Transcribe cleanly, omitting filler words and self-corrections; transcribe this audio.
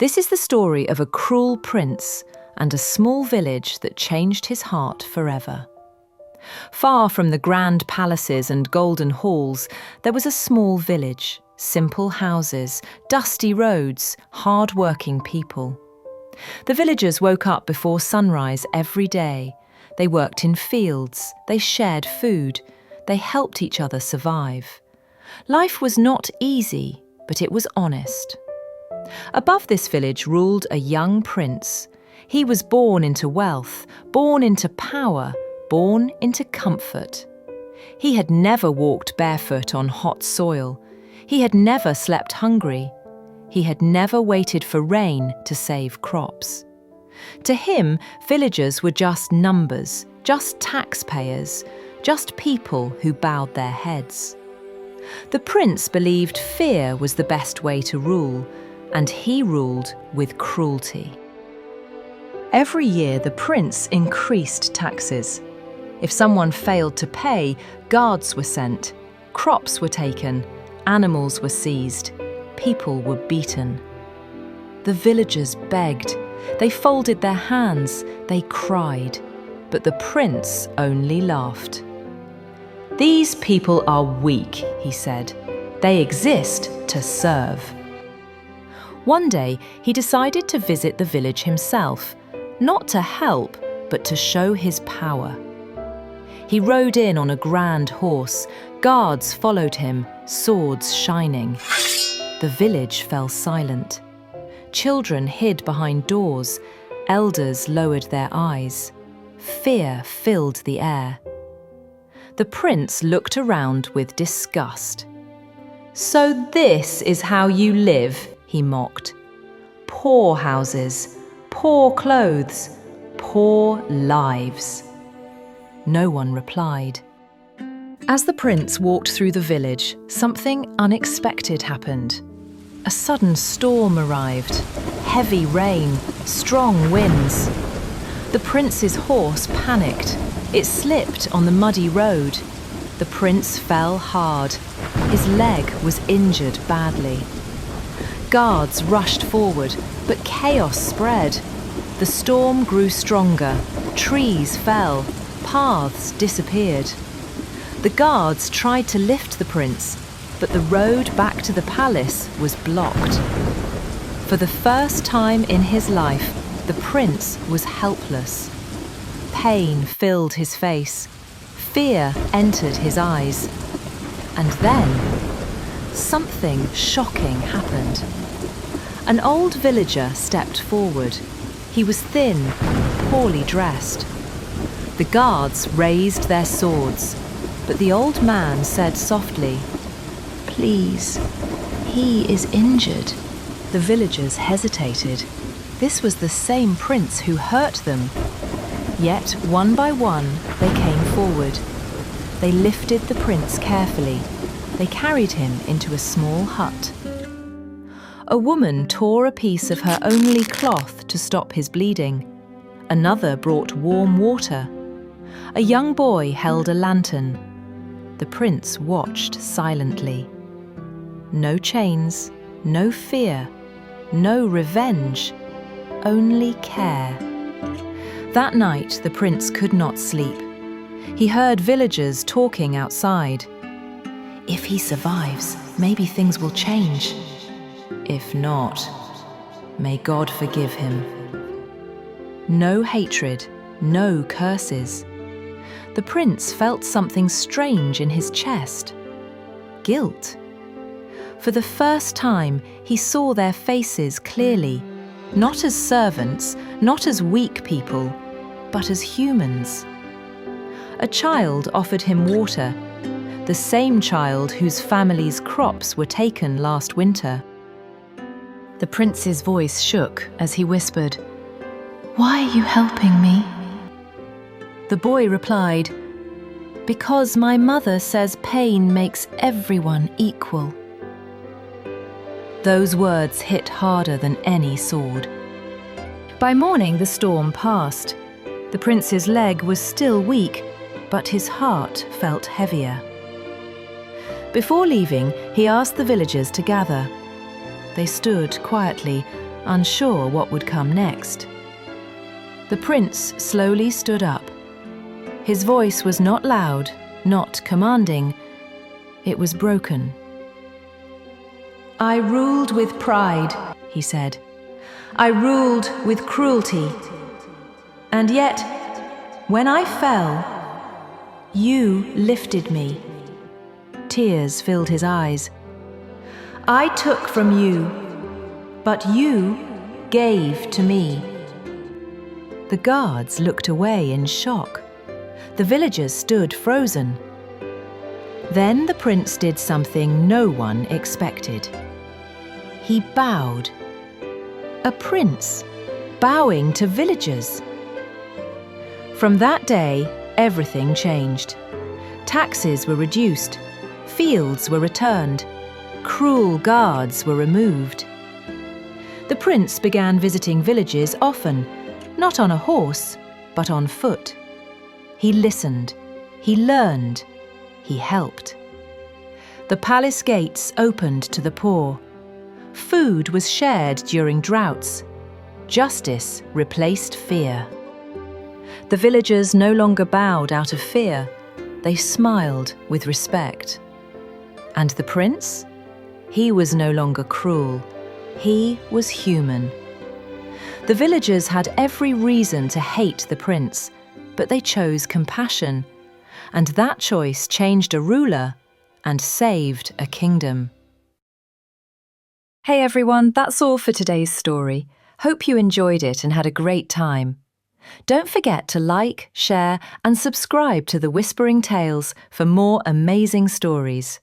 This is the story of a cruel prince and a small village that changed his heart forever. Far from the grand palaces and golden halls, there was a small village, simple houses, dusty roads, hard-working people. The villagers woke up before sunrise every day. They worked in fields, they shared food, they helped each other survive. Life was not easy, but it was honest. Above this village ruled a young prince. He was born into wealth, born into power, born into comfort. He had never walked barefoot on hot soil. He had never slept hungry. He had never waited for rain to save crops. To him, villagers were just numbers, just taxpayers, just people who bowed their heads. The prince believed fear was the best way to rule, and he ruled with cruelty. Every year, the prince increased taxes. If someone failed to pay, guards were sent, crops were taken, animals were seized, people were beaten. The villagers begged, they folded their hands, they cried, but the prince only laughed. "These people are weak," he said. "They exist to serve." One day, he decided to visit the village himself, not to help, but to show his power. He rode in on a grand horse. Guards followed him, swords shining. The village fell silent. Children hid behind doors. Elders lowered their eyes. Fear filled the air. The prince looked around with disgust. "So this is how you live," he mocked. "Poor houses, poor clothes, poor lives." No one replied. As the prince walked through the village, something unexpected happened. A sudden storm arrived. Heavy rain, strong winds. The prince's horse panicked. It slipped on the muddy road. The prince fell hard. His leg was injured badly. Guards rushed forward, but chaos spread. The storm grew stronger. Trees fell. Paths disappeared. The guards tried to lift the prince, but the road back to the palace was blocked. For the first time in his life, the prince was helpless. Pain filled his face. Fear entered his eyes. And then, something shocking happened. An old villager stepped forward. He was thin, poorly dressed. The guards raised their swords, but the old man said softly, "Please, he is injured." The villagers hesitated. This was the same prince who hurt them. Yet, one by one, they came forward. They lifted the prince carefully. They carried him into a small hut. A woman tore a piece of her only cloth to stop his bleeding. Another brought warm water. A young boy held a lantern. The prince watched silently. No chains, no fear, no revenge, only care. That night, the prince could not sleep. He heard villagers talking outside. "If he survives, maybe things will change. If not, may God forgive him." No hatred, no curses. The prince felt something strange in his chest. Guilt. For the first time, he saw their faces clearly, not as servants, not as weak people, but as humans. A child offered him water, the same child whose family's crops were taken last winter. The prince's voice shook as he whispered, "Why are you helping me?" The boy replied, "Because my mother says pain makes everyone equal." Those words hit harder than any sword. By morning, the storm passed. The prince's leg was still weak, but his heart felt heavier. Before leaving, he asked the villagers to gather. They stood quietly, unsure what would come next. The prince slowly stood up. His voice was not loud, not commanding. It was broken. "I ruled with pride," he said. "I ruled with cruelty. And yet, when I fell, you lifted me." Tears filled his eyes. "I took from you, but you gave to me." The guards looked away in shock. The villagers stood frozen. Then the prince did something no one expected. He bowed. A prince bowing to villagers. From that day, everything changed. Taxes were reduced, fields were returned, cruel guards were removed. The prince began visiting villages often, not on a horse, but on foot. He listened, he learned, he helped. The palace gates opened to the poor. Food was shared during droughts. Justice replaced fear. The villagers no longer bowed out of fear. They smiled with respect. And the prince? He was no longer cruel. He was human. The villagers had every reason to hate the prince, but they chose compassion. And that choice changed a ruler and saved a kingdom. Hey everyone, that's all for today's story. Hope you enjoyed it and had a great time. Don't forget to like, share, and subscribe to the Whispering Tales for more amazing stories.